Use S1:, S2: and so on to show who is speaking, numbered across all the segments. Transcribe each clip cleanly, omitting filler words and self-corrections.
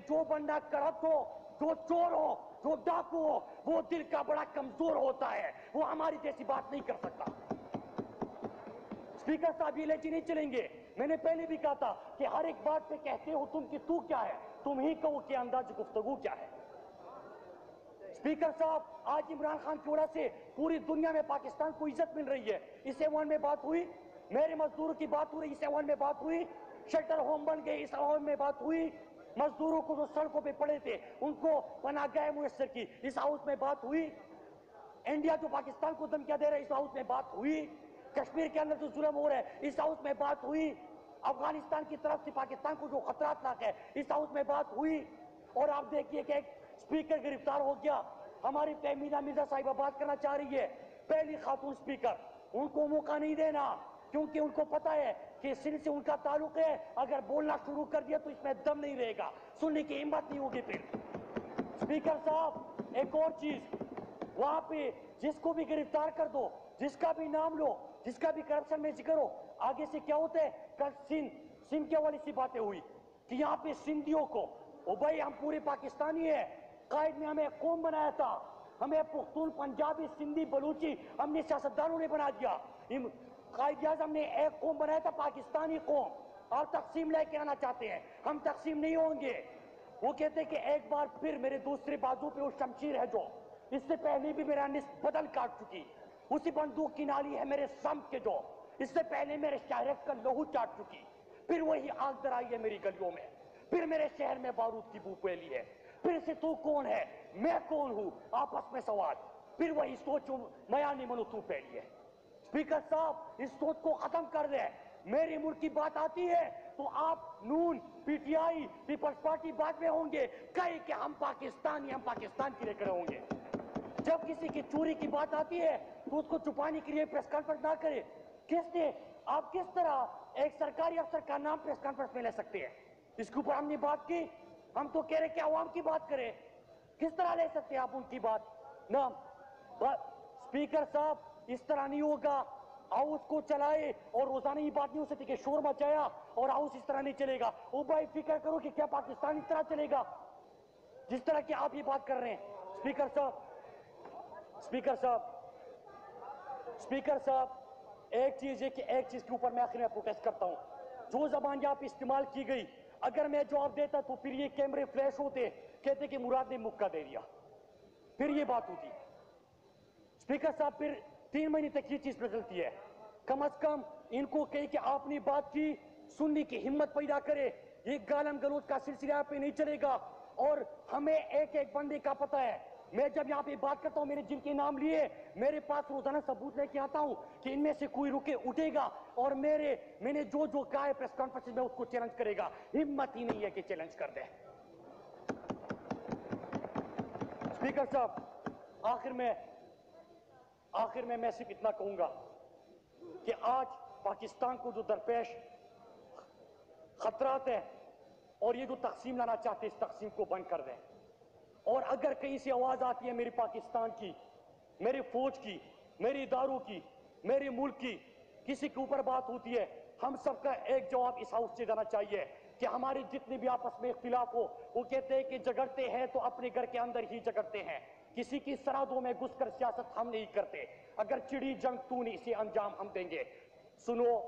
S1: जो बंदा करप्ट हो, जो चोर हो, जो डाकू हो, वो दिल का बड़ा कमजोर होता है, वो हमारी जैसी बात नहीं कर सकता। स्पीकर साहब ये लेके नहीं चलेंगे। मैंने पहले भी कहा था कि हर एक बात पे कहते हो तुम कि तू क्या है, तुम ही कहो कि अंदाज गुफ्तगू क्या है। स्पीकर साहब, आज इमरान खान की वजह से पूरी दुनिया में पाकिस्तान को इज्जत मिल रही है। इस ऐवान में बात हुई, मेरे मजदूरों की बात हुई, इस ऐवान में बात हुई, शेल्टर होम बन गए, इस ऐवान में बात हुई, मजदूरों को जो सड़कों पे पड़े थे उनको पनाहगाह मुयस्सर की, इस हाउस में बात हुई। इंडिया जो पाकिस्तान को धमकियां दे रहा है, इस हाउस में बात हुई। कश्मीर के अंदर जो जुल्म हो रहा है, इस हाउस में बात हुई। अफगानिस्तान की तरफ से पाकिस्तान को जो खतरात है, इस हाउस में बात हुई। और आप देखिए कि एक स्पीकर गिरफ्तार हो गया। हमारी तहमीना मिर्जा साहिबा बात करना चाह रही है, पहली खातून स्पीकर, उनको मौका नहीं देना, क्योंकि उनको पता है कि सिंध से उनका ताल्लुक है। अगर बोलना शुरू कर दिया तो इसमें दम नहीं रहेगा, सुनने की हिम्मत नहीं होगी फिर। स्पीकर साहब, एक और चीज, वहां पे जिसको भी गिरफ्तार कर दो, जिसका भी नाम लो, जिसका भी करप्शन में जिक्र हो, आगे से क्या होता है। कल सिंध के वाली सी बातें हुई कि यहाँ पे सिंधियों को, ओ भाई हम पूरे पाकिस्तानी है, कायद ने हमें कौम बनाया था, हमें पुख्तून, पंजाबी, सिंधी, बलूची हमने सियासतदानों ने बना दिया। कायद आज़म ने एक कौम बनाया था, पाकिस्तानी कौम, और तकसीम लेके आना चाहते हैं। हम तकसीम नहीं होंगे। वो कहते हैं कि एक बार फिर मेरे दूसरे बाजू पे वो शमशीर है जो इससे पहले भी मेरा निस्फ बदल काट चुकी, उसी बंदूक की नाली है मेरे सम के जो इससे पहले मेरे शायरे का लहू चाट चुकी। फिर वही आग दराई है मेरी गलियों में, फिर मेरे शहर में बारूद की बू फैली है। फिर से तू कौन है, मैं कौन हूं, आपस में सवाल। फिर वही सोचो मया नहीं मनो तू फैली है। स्पीकर साहब, इस सोच को खत्म कर दे। मेरे मुल्क की बात आती है तो आप नून, पीटीआई, पीपल्स पार्टी बाद में होंगे, कहे कि हम पाकिस्तान के लिए खड़े होंगे। जब किसी की चोरी की बात आती है तो उसको छुपाने के लिए प्रेस कॉन्फ्रेंस ना करे। किसने, आप किस तरह एक सरकारी अफसर का नाम प्रेस कॉन्फ्रेंस में ले सकते हैं? इसके ऊपर हमने बात की, हम तो कह रहे कि आवाम की बात करें। किस तरह ले सकते हैं आप उनकी बात नाम? स्पीकर साहब, इस तरह नहीं होगा। हाउस को चलाए और रोजाना ही बात नहीं हो सकती कि शोर मचाया और हाउस इस तरह नहीं चलेगा। ओ भाई, फिक्र करो कि क्या पाकिस्तान इस तरह चलेगा जिस तरह की आप ये बात कर रहे हैं। स्पीकर साहब, स्पीकर साहब, एक चीज है कि एक चीज के ऊपर मैं आखिर में प्रोटेस्ट करता हूं। जो जबान यहाँ पे इस्तेमाल की गई, अगर मैं जवाब देता तो फिर ये कैमरे फ्लैश होते, कहते कि मुराद ने मुक्का दे दिया, फिर ये बात होती। स्पीकर साहब, फिर 3 महीने तक ये चीज बदलती है। कम से कम इनको कहे कि आपने बात की, सुनने की हिम्मत पैदा करे। ये गालम गलोच का सिलसिला पे नहीं चलेगा। और हमें एक एक बंदे का पता है। मैं जब यहाँ पे बात करता हूँ, मैंने जिनके नाम लिए, मेरे पास रोजाना सबूत लेके आता हूँ कि इनमें से कोई रुके उठेगा और मैंने जो जो कहा है प्रेस कॉन्फ्रेंस में उसको चैलेंज करेगा। हिम्मत ही नहीं है कि चैलेंज कर दे। स्पीकर साहब, आखिर में मैं सिर्फ इतना कहूंगा कि आज पाकिस्तान को जो दरपेश खतरात है और ये जो तकसीम लाना चाहते हैं, इस तकसीम को बंद कर दें। और अगर कहीं से आवाज आती है मेरी पाकिस्तान की, मेरी फौज की, मेरे इदारों की, मेरे मुल्क की, किसी के ऊपर बात होती है, हम सबका एक जवाब इस हाउस से जाना चाहिए कि हमारे जितने भी आपस में इख्तिलाफ हो, वो कहते हैं कि झगड़ते हैं तो अपने घर के अंदर ही झगड़ते हैं, किसी की सरहदों में घुसकर सियासत हम नहीं करते। अगर चिड़ी जंग तूने इसे अंजाम हम देंगे। सुनो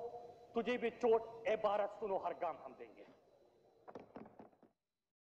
S1: तुझे भी चोट ए भारत, सुनो हर गाम हम